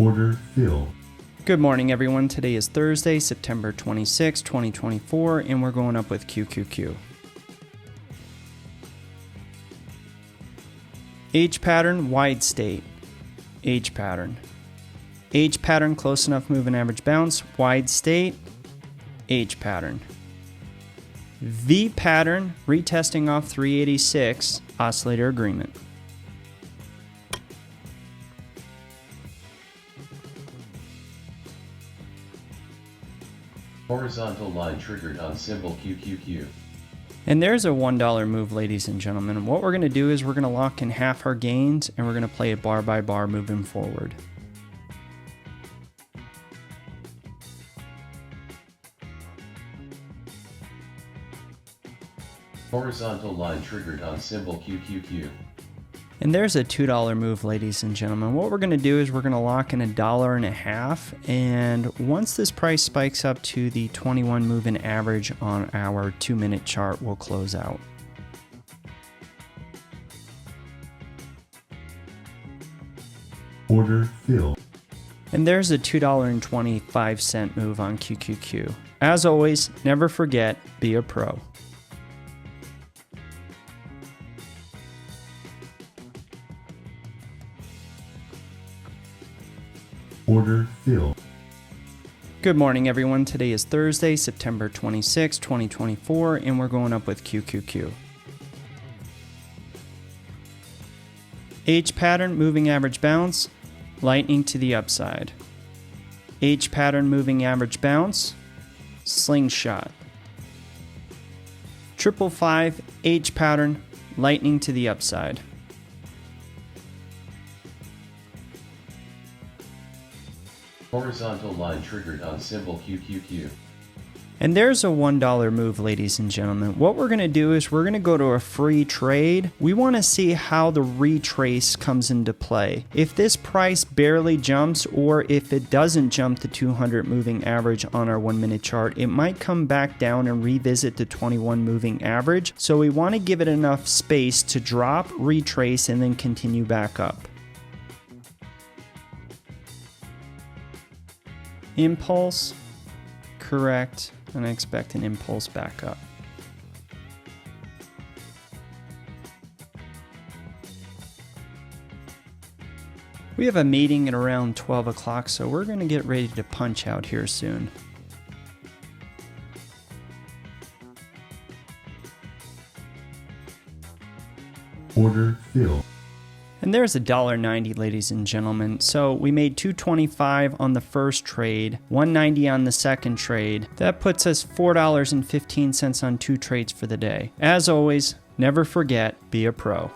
Order fill. Good morning, everyone. Today is Thursday, September 26, 2024, and we're going up with QQQ. H pattern, wide state. H pattern. H pattern, close enough moving average bounce, wide state. H pattern. V pattern, retesting off 386, oscillator agreement. Horizontal line triggered on symbol QQQ. And there's a $1 move, ladies and gentlemen. What we're going to do is we're going to lock in half our gains and we're going to play it bar by bar moving forward. Horizontal line triggered on symbol QQQ. And there's a $2 move, ladies and gentlemen. What we're going to do is we're going to lock in $1.50, and once this price spikes up to the 21 moving average on our 2-minute chart, we'll close out. Order fill. And there's a $2.25 move on QQQ. As always, never forget, be a pro. Order fill. Good morning, everyone. Today is Thursday, September 26, 2024, and we're going up with QQQ. H pattern, moving average bounce, lightning to the upside. H pattern, moving average bounce, slingshot. 555, H pattern, lightning to the upside. Horizontal line triggered on symbol QQQ. And there's a $1 move, ladies and gentlemen. What we're going to do is we're going to go to a free trade. We want to see how the retrace comes into play. If this price barely jumps, or if it doesn't jump the 200 moving average on our 1-minute chart, it might come back down and revisit the 21 moving average. So we want to give it enough space to drop, retrace, and then continue back up. Impulse, correct, and I expect an impulse back up. We have a meeting at around 12 o'clock, so we're going to get ready to punch out here soon. Order fill. And there's $1.90, ladies and gentlemen. So we made $2.25 on the first trade, $1.90 on the second trade. That puts us $4.15 on 2 trades for the day. As always, never forget, be a pro.